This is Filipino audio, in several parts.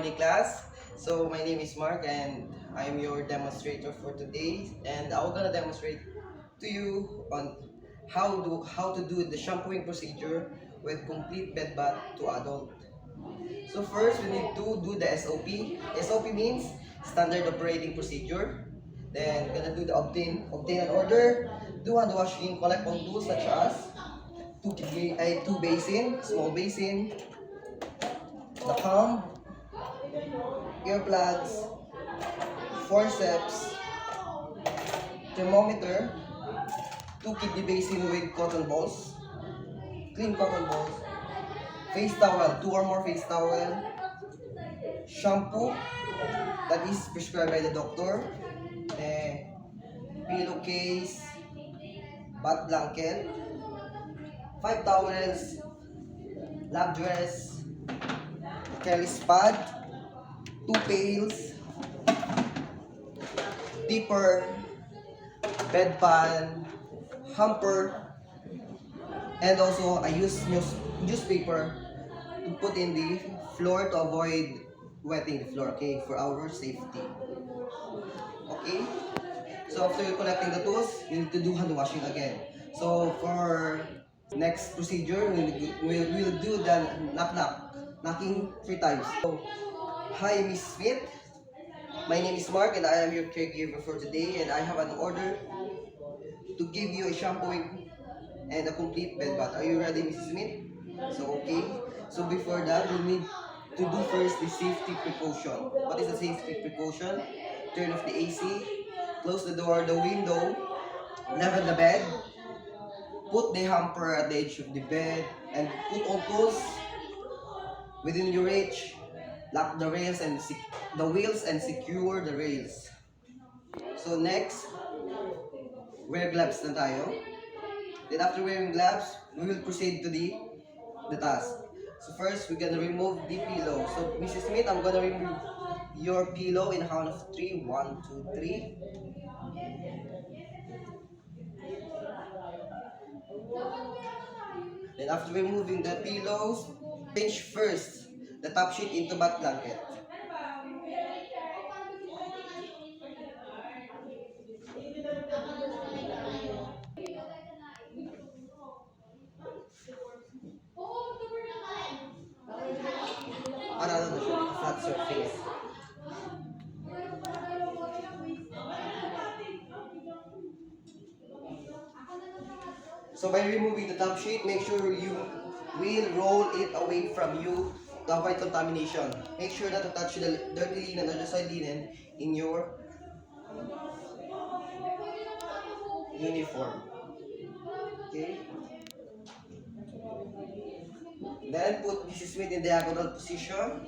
Morning class. So my name is Mark and I'm your demonstrator for today, and I'm gonna demonstrate to you on how to do the shampooing procedure with complete bed bath to adult. So first we need to do the SOP. SOP means standard operating procedure. Then gonna do the obtain an order, do hand washing, collect all tools such as two basin, small basin, the comb, earplugs, forceps, thermometer, two kidney basin with cotton balls, clean cotton balls, face towel, two or more face towel, shampoo that is prescribed by the doctor, then pillowcase, bath blanket, five towels, lab dress, Kelly's pad, two pails, dipper, bedpan, hamper, and also I use newspaper to put in the floor to avoid wetting the floor, okay, for our safety. Okay, so after collecting the tools, you need to do hand washing again. So for next procedure, we'll do the knocking 3 times. So, hi Miss Smith, my name is Mark and I am your caregiver for today, and I have an order to give you a shampooing and a complete bed bath. Are you ready, Mrs. Smith? So, okay. So, before that, we need to do first the safety precaution. What is the safety precaution? Turn off the AC, close the door, the window, level the bed, put the hamper at the edge of the bed, and put all tools within your reach. Lock the rails and the wheels and secure the rails. So next, wear gloves na tayo. Then after wearing gloves, we will proceed to the task. So first, we're gonna remove the pillow. So Mrs. Smith, I'm gonna remove your pillow in a count of 3. 1, 2, 3. Then after removing the pillows, change first the top sheet into bath blanket. Para ano na siya, flat surface. So by removing the top sheet, make sure you will roll it away from you to avoid contamination. Make sure not to touch the dirty linen or the soiled linen in your uniform. Okay? Then put Mrs. Smith in diagonal position.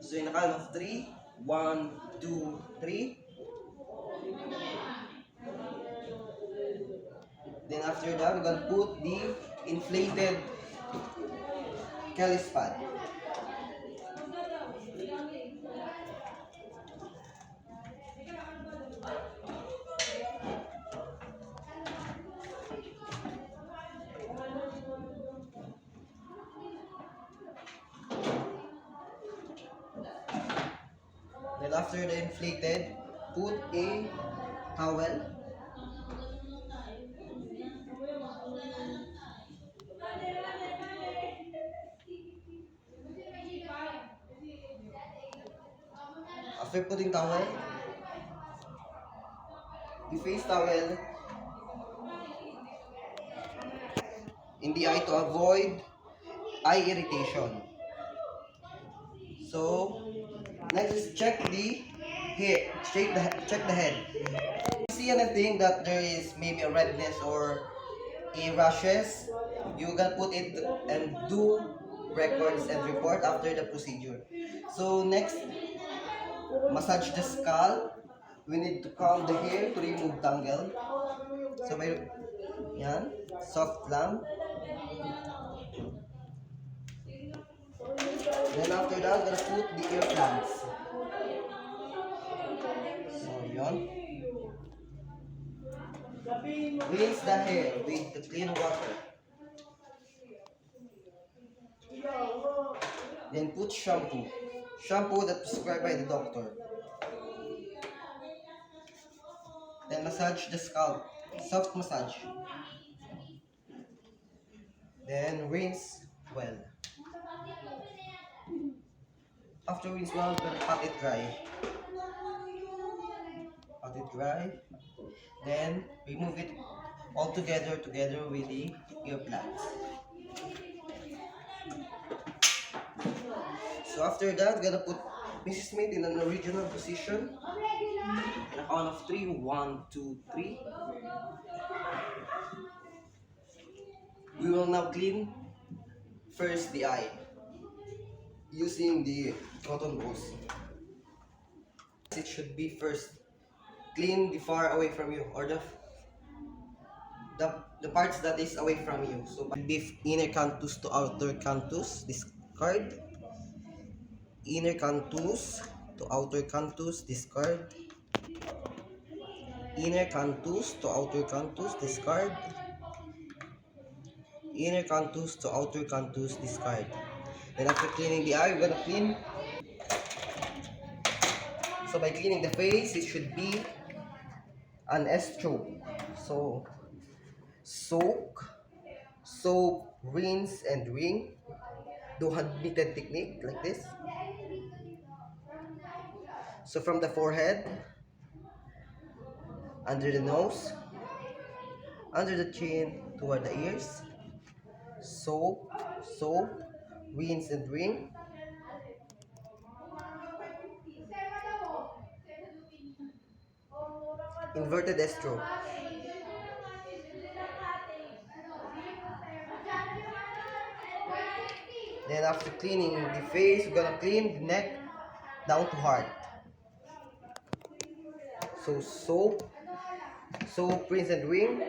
So in a count of 3. 1, 2, 3. Then after that, we're gonna put the inflated Kelly's pad. Then after the inflated, put a towel. After putting towel, the face towel in the eye to avoid eye irritation. So next is check the head. Check the head. If you see anything that there is maybe a redness or a rashes, you can put it and do records and report after the procedure. So next, massage the scalp. We need to comb the hair to remove tangle. So may yan, soft lang. Then after that, gonna put the earplugs. So yon. Rinse the hair with the clean water. Then put shampoo. shampoo that prescribed by the doctor. Then massage the scalp, soft massage. Then rinse well. After rinse well, we're gonna pat it dry. Pat it dry. Then remove it all together with the earplugs. So after that, we're gonna put Mrs. Smith in an original position. In a count of 3. 1, 2, 3. We will now clean first the eye using the cotton balls. It should be first clean the far away from you, or the parts that is away from you. So be inner canthus to outer canthus, discard. Inner canthus to outer canthus, discard. Inner canthus to outer canthus, discard. Inner canthus to outer canthus, discard. Then after cleaning the eye, we're gonna clean. So by cleaning the face, it should be an S-stroke. So soak, rinse, and wring. Do hand-knitted technique like this. So from the forehead, under the nose, under the chin, toward the ears. Soap, rinse and wring. Inverted S-stroke. Then after cleaning the face, we're gonna clean the neck down to heart. So soap, rinse and wring.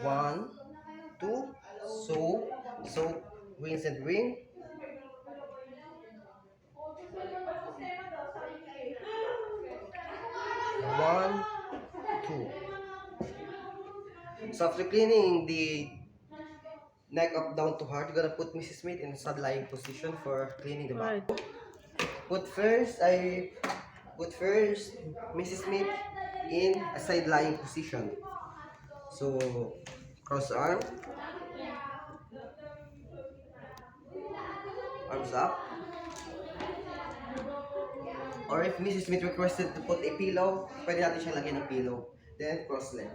One, two, soap, rinse and wring. One, two. So after cleaning the neck up down to heart, you're gonna put Mrs. Smith in a side lying position for cleaning the back. Put first Mrs. Smith in a side lying position. So cross arm, arms up. Or if Mrs. Smith requested to put a pillow, pwede natin siya lagyan ng pillow. Then cross legs.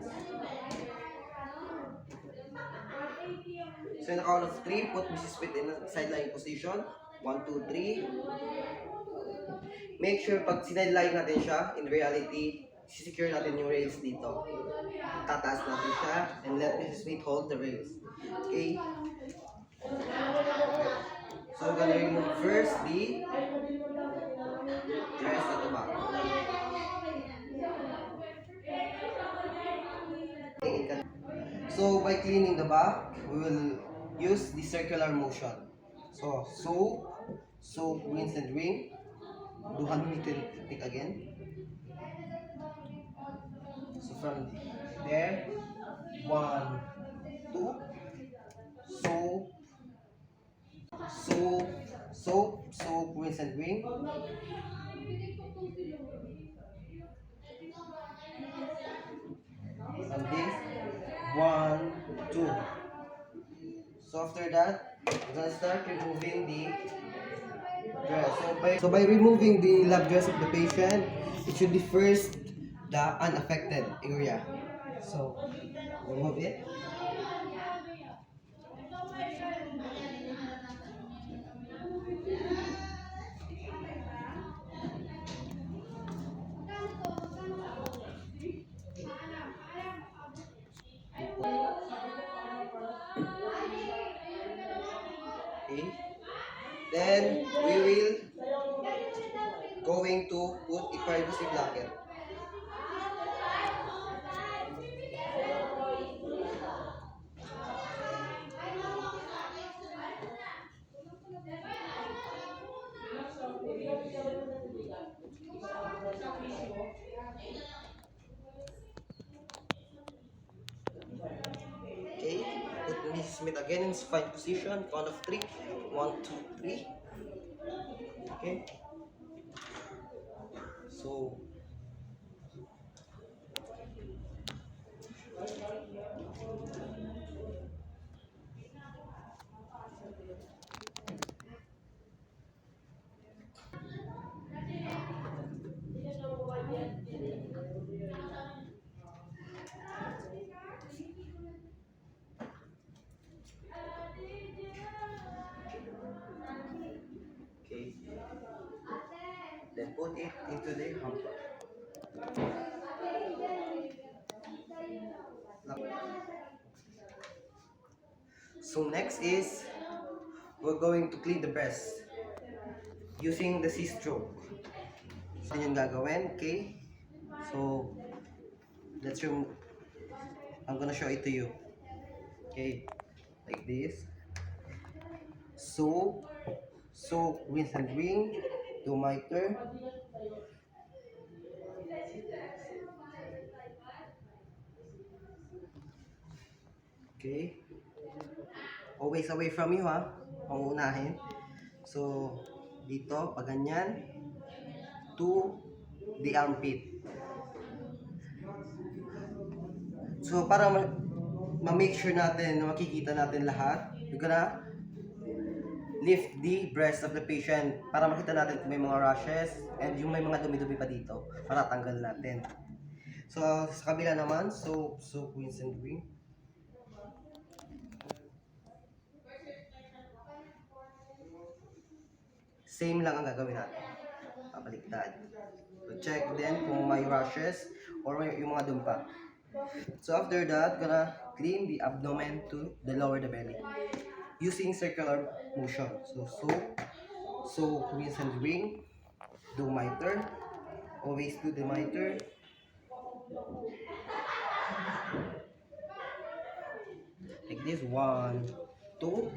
So in the count of 3, put Mrs. Smith in a side lying position. 1, 2, 3. Make sure pag sinide-lying natin siya, in reality, secure natin yung rails dito. Tataas natin siya and let Mrs. Smith hold the rails. Okay? So we're gonna remove first the dress at the back. So by cleaning the back, we will use the circular motion. So soap, rinse and wring. Do hand-knitted technique again. So from there, 1, 2, soap, rinse and wring. And this, 1, 2. So after that, we're gonna start removing the dress. So by removing the lap dress of the patient, it should be first the unaffected area. So remove it. Okay. Then we will going to put a privacy blanket. Okay, put Mrs. Smith again in supine position, count of 3. 1, 2, 3. Okay. So, okay. Then put it into the hamper. So next is we're going to clean the breast using the C-stroke. So yun yung gagawin, okay? So let's remove. I'm gonna show it to you. Okay, like this. Soap, rinse and ring, do miter. Okay. Always away from you ha. Pangunahin. So, dito, pag ganyan, to the armpit. So, para ma-make sure natin na makikita natin lahat, you're gonna lift the breast of the patient para makita natin kung may mga rashes and yung may mga dumi-dumi pa dito para tanggal natin. So, sa kabila naman, soap, rinse and ring. Same lang ang gagawin natin. Papaliktad. So, check din kung may rashes or may, yung mga dumpa. So, after that, gonna clean the abdomen to the lower the belly using circular motion. So, rinse and ring, do miter, always do the miter. Like this, 1, 2.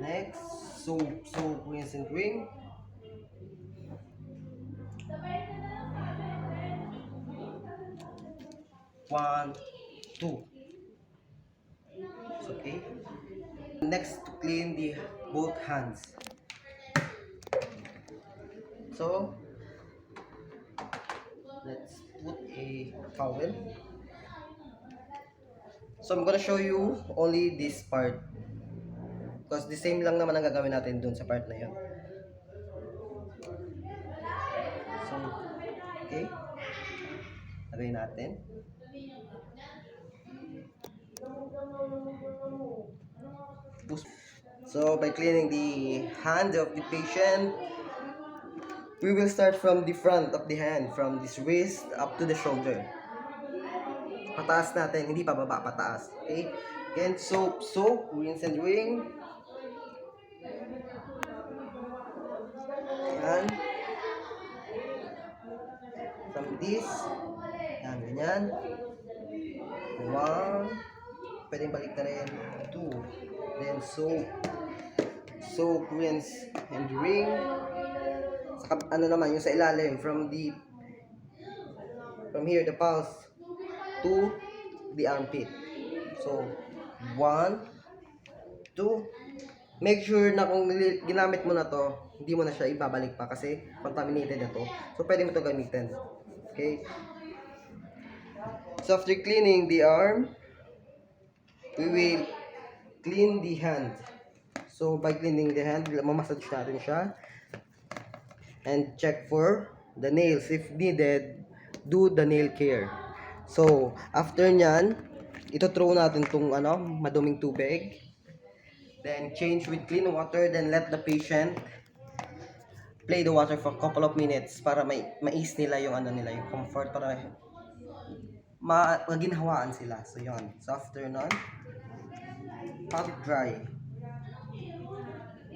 Next, soap, rinse and ring. One, two. It's okay. Next, to clean the both hands. So, let's put a towel. So, I'm gonna show you only this part. Because the same lang naman ang gagawin natin dun sa part na yun. So, okay. Lagay natin. So, by cleaning the hand of the patient, we will start from the front of the hand, from this wrist up to the shoulder. Pataas natin, hindi pababa, pataas. Okay? Again, soap, rinse and ring. Yan. From this, yan, ganyan. 1, pwedeng balik na rin. 2, then soap, rinse and ring. Saka, ano naman, yung sa ilalim, from here, the pulse, to the armpit. So, 1, 2. Make sure na kung ginamit mo na to, hindi mo na siya ibabalik pa kasi contaminated na to. So, pwede mo to gamitin. Okay? So, after cleaning the arm, we will clean the hand. So, by cleaning the hand, mamassage natin siya. And check for the nails. If needed, do the nail care. So, after nyan, ito-throw natin tong maduming tubig. Then, change with clean water. Then, let the patient play the water for a couple of minutes para ma-ease nila yung yung comfort, para maginhawaan sila. So, yun. So, after nun, pat it dry.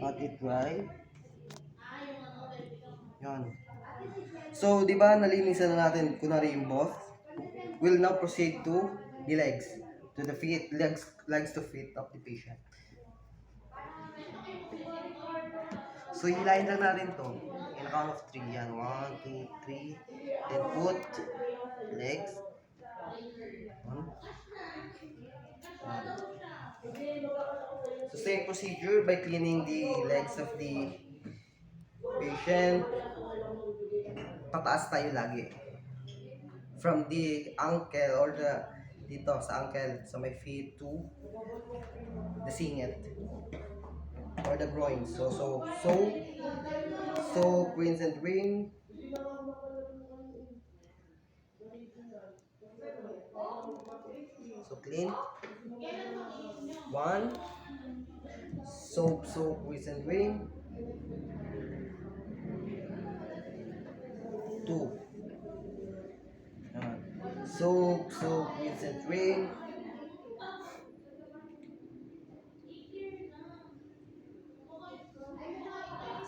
Pat it dry. Yan. So, di ba nalinisan na natin kunwari yung both? We'll now proceed to the legs. To the feet, legs to feet of the patient. So, hilahin lang natin to. In a count of 3. Yan. 1, 2, 3. Then put legs. 1. So same procedure by cleaning the legs of the patient. Pataas tayo lagi. From the ankle or the dito sa ankle, sa my feet to the singit or the groin. So rinse and ring. So clean. One. Soap, rinse and ring. Two. Yan. Soap, rinse and ring.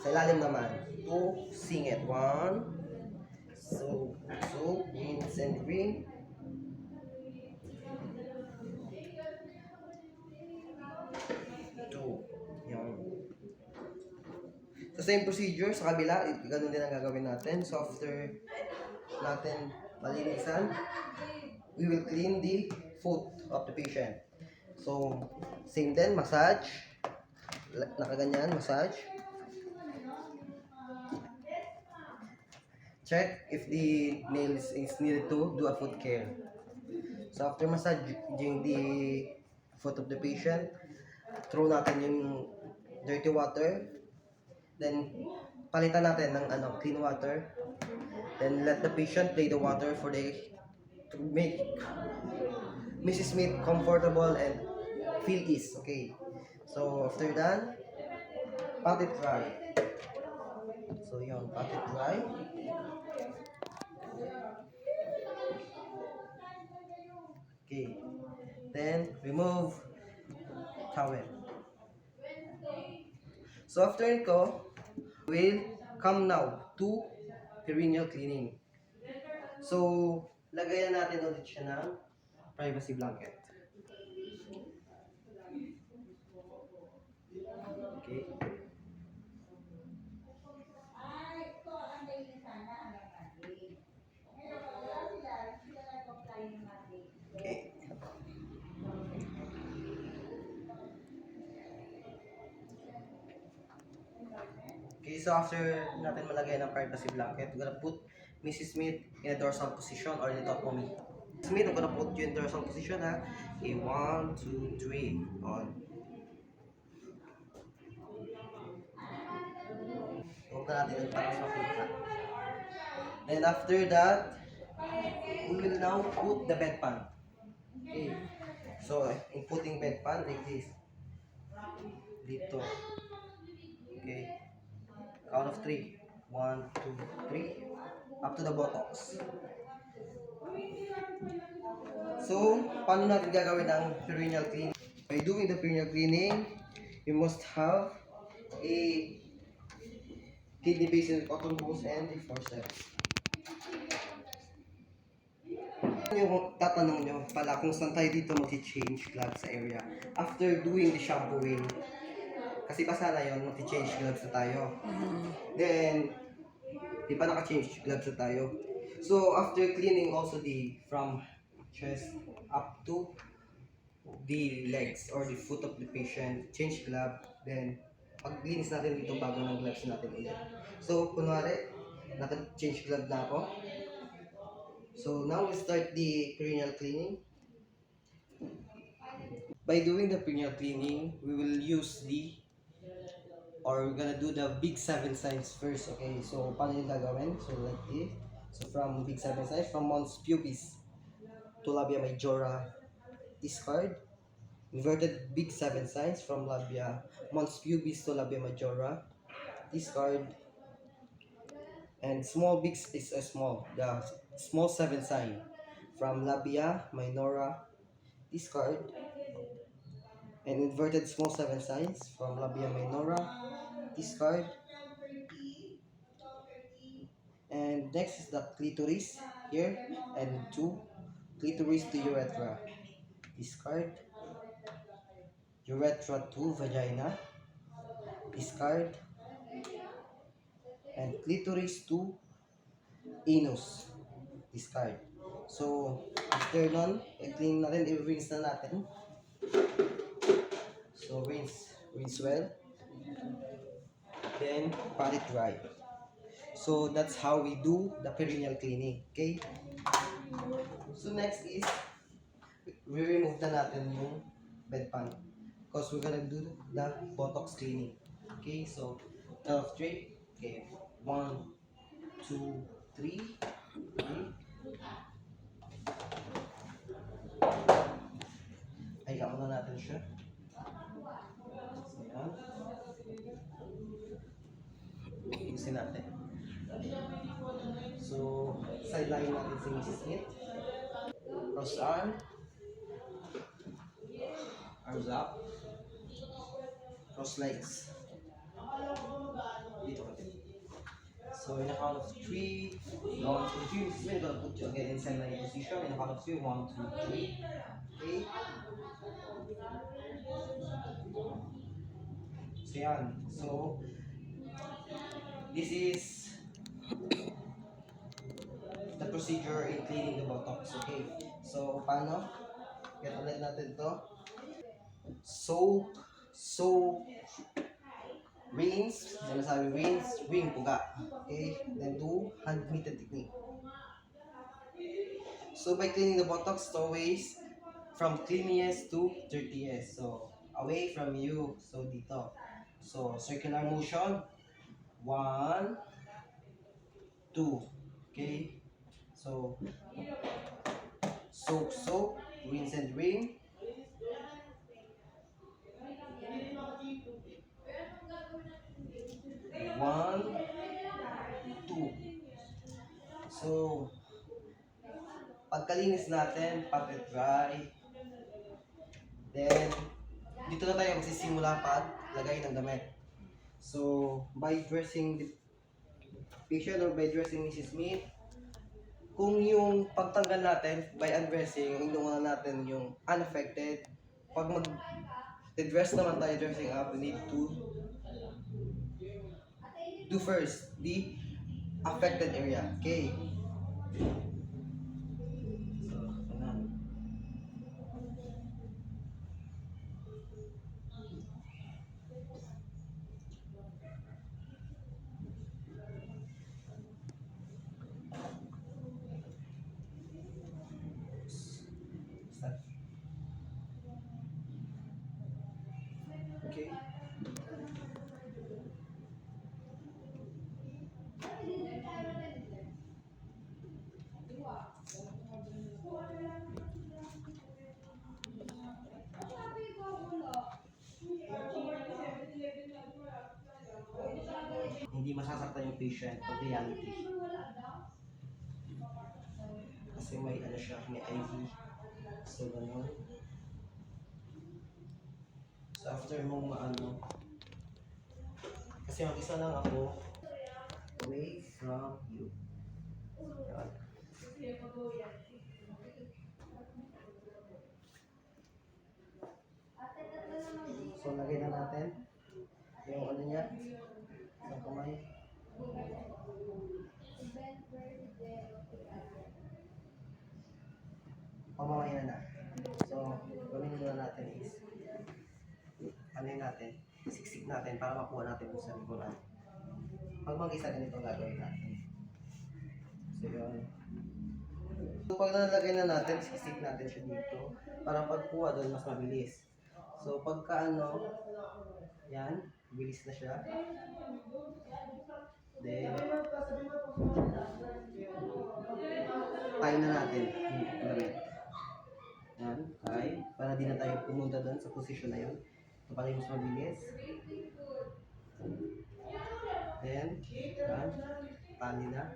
Sa ilalim naman. Two, singit. One. Soap, rinse and ring. Two. Yan. So same procedure sa kabila, ganun din ang gagawin natin. So after natin malinisan, we will clean the foot of the patient. So same din, massage. Nakaganyan, massage. Check if the nails is needed to do a foot care. So after massaging the foot of the patient, throw natin yung dirty water. Then palitan natin ng clean water. Then let the patient play the water to make Mrs. Smith comfortable and feel ease. Okay. So after that, pat it dry. So yun, pat it dry. Okay. Then remove towel. So after nito, we'll come now to perineal cleaning. So lagayan natin ulit siya ng privacy blanket. Okay. Okay. Okay, so after natin malagay ng privacy blanket, we're gonna put Mrs. Smith in a dorsal position or lithotomy. Smith, I'm gonna put you in dorsal position ha. Okay, 1, 2, 3, on. Huwag na natin yung taas sa kita. Then after that, we will now put the bedpan. Okay, so in putting bedpan like this. Dito. Okay. Count of 3. 1, 2, 3. Up to the buttocks. So, paano natin gagawin ang perineal cleaning? By doing the perineal cleaning, you must have a kidney basin, cotton balls, and the forceps. Yung tatanong nyo pala kung saan tayo dito mag-change gloves sa area. After doing the shampooing, kasi basa na yun, mag-change gloves na tayo. Then, di pa naka-change gloves na tayo. So, after cleaning also from chest up to the legs or the foot of the patient, change glove, then paglinis natin dito bago ng gloves natin ulit. So, kunwari, naka-change glove na ako. So, now we start the perineal cleaning. By doing the perineal cleaning, we will use we're gonna do the big 7 signs first, okay? So, paano yung gagawin? So, like this. So, from big 7 signs, from mons pubis to labia majora, discard. Inverted big 7 signs from labia mons pubis to labia majora, discard. And small bigs is a small, the small 7 sign from labia minora, discard. And inverted small 7 signs from labia minora, discard. And next is the clitoris here, and 2 clitoris to urethra, discard. Urethra to vagina, discard. And clitoris to anus, discard. So after nun, i-clean natin, i-rinse na natin. So rinse. rinse well, then pat it dry. So that's how we do the perineal cleaning. Okay? So next is, we remove na natin yung bedpan. Because we're gonna do the Botox cleaning. Okay? So, count of 3. Okay. 1, 2, 3. Okay? Pahinga muna natin siya. So, yan. Ayusin natin. So, sideline natin si Mrs. Smith. Cross arm. Arms up. Cross legs. Dito ka. So, in a count of 3, 1, 2, 3, Mrs. Smith, gonna put you again in sideline position. In a count of 3, 1, 2, 3. Okay? So, yan. So, this is the procedure in cleaning the Botox. Okay? So, paano? Get ulit natin to. Soak, rinse, sinasabi rinse, wring, puga. Okay? Then do hand knitted technique. So by cleaning the buttocks, it's always from cleanliest to dirtiest. So away from you. So dito. So circular motion. 1, 2. Okay? So soak, rinse and wring. 1, 2. So pagkalinis natin, pat it dry. Then dito na tayo magsisimula paglagay ng damit. So by dressing the patient or by dressing Mrs. Smith, kung yung pagtanggal natin by undressing, inuuna natin yung unaffected. Pag mag-dress naman tayo, dressing up, we need to do first the affected area. Okay? So, ganun. Start. Okay? Hindi masasaktan yung patient pag reality. Kasi may ano siya, may IV. So, ganun. So, after mong maano, kasi mag-isa lang ako, away from you. Yan. So, lagay na natin yung ano niya, sa kamay. Pamamaya na. So, gawin muna natin is, ano natin, siksik natin para makuha natin kung saan ko natin. Pag mag-isa ganito gagawin natin. So, yun. So, pag nalagay na natin, siksik natin siya dito para pagkuha doon mas mabilis. So, pagka ano, yan, bilis na siya. Then, tie na natin yung damit. Yan, tie. Para di na tayo pumunta doon sa posisyon na yun. So, para yung mas mabilis. Then, yan, tali na.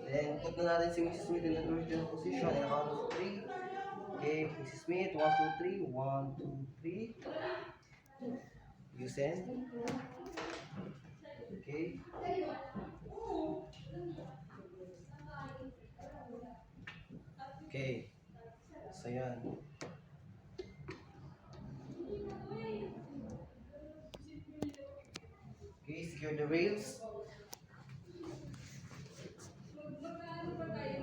Then, put na natin si Mrs. Smith in the original position. In a count of 3. Okay, Mrs. Smith, 1, 2, 3. 1, 2, 3. You send. Okay. Okay. So, yan. Okay, secure the rails.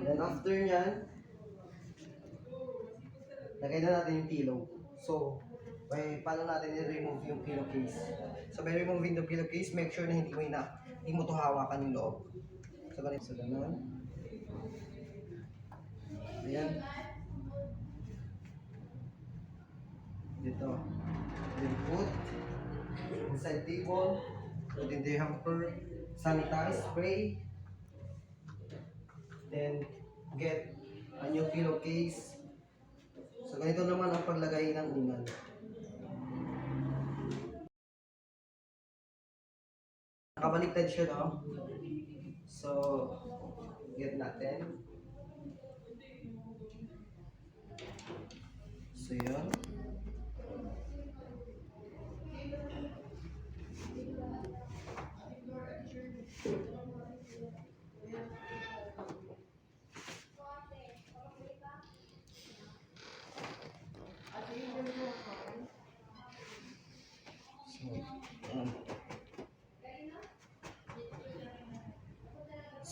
And then after nyan, lagay na natin yung pillow. So, paano natin i-remove yung pillowcase. So by removing the pillowcase, make sure na hindi mo to hawakan yung loob. So ganito, so ganun. Ayan. Dito. Then put inside table, put in the hamper, sanitize, spray. Then get a new pillowcase. So ganito naman ang paglagay ng unan. Nakabaliktad siya, no? So, get natin. So, yun.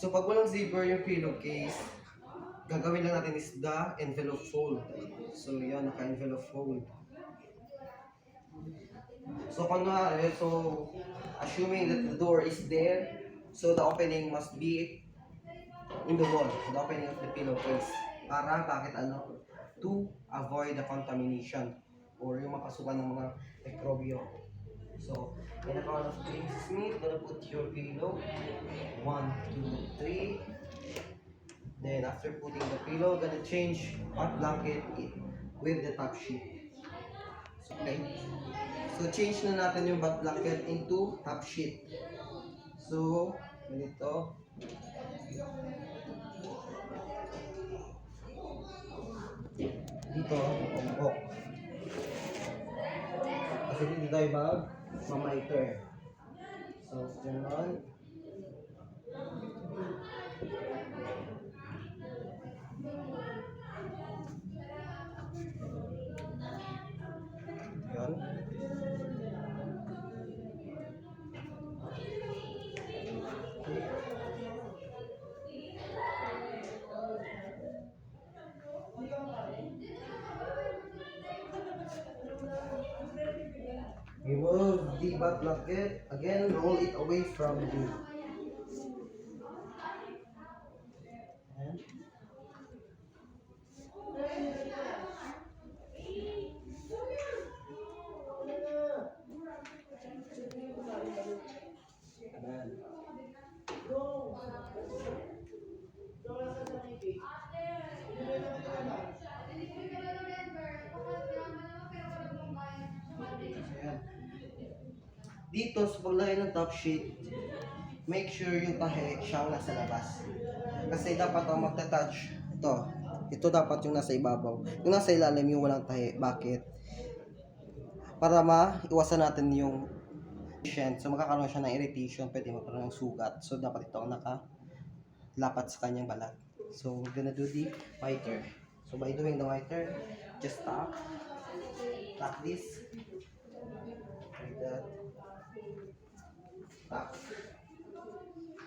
So, pag walang zipper yung pillowcase, gagawin lang natin is the envelope fold. So, yan, naka-envelope fold. So, assuming that the door is there, so the opening must be in the wall, the opening of the pillowcase. Para, bakit ano? To avoid the contamination or yung mapasukan ng mga mikrobyo. So, in a count of 3, Smith, gonna put your pillow. 1, 2, 3. Then after putting the pillow, gonna change hot blanket with the top sheet. Okay. So change na natin yung hot blanket into top sheet. So, ganito. Dito, umbok. Kasi dito tayo mamiter. So, gano'n. Yan. Remove the butt blanket. Again, roll it away from you. Dito sa paglagay ng top sheet, make sure yung tahe siyang nasa labas. Kasi dapat ang magta-touch, ito dapat yung nasa ibabaw. Yung nasa ilalim yung walang tahe. Bakit? Para maiwasan natin yung so magkakaroon siya ng irritation, pwede magkaroon ng sugat. So dapat ito ang nakalapat sa kanyang balat. So we're gonna do the miter. So by doing the miter, just tap this, like that.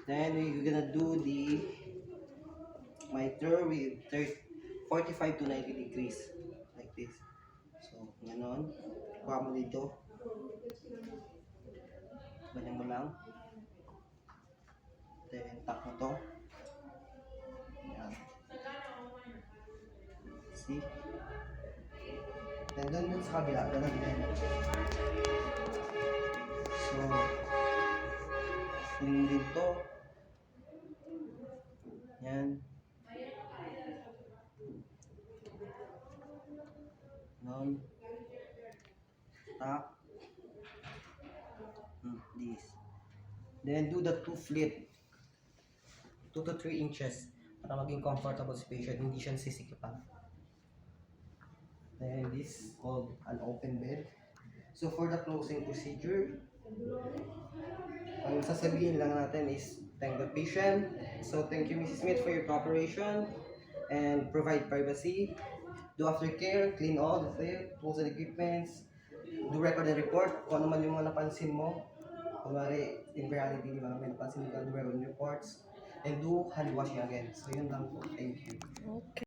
Then we're gonna do the miter with 45 to 90 degrees, like this. So ganon, kuha mo dito, ganyan mo lang, then tap mo to. Yan. See? Then doon sa kabila, ganun din. So clean dito. Yan. Non. Tap. This. Then do the 2 flit. 2 to 3 inches para maging comfortable sa patient, hindi siya sisikipan. Then this is called an open bed. So for the closing procedure, ang sasabihin lang natin is thank the patient. So thank you Mrs. Smith for your cooperation and provide privacy. Do aftercare, clean all the tools and equipments. Do record and report kung ano man yung mga napansin mo. Kunwari, in reality, di ba, may napansin mo ka, do record and reports. And do hand washing again. So yun lang po. Thank you. Okay.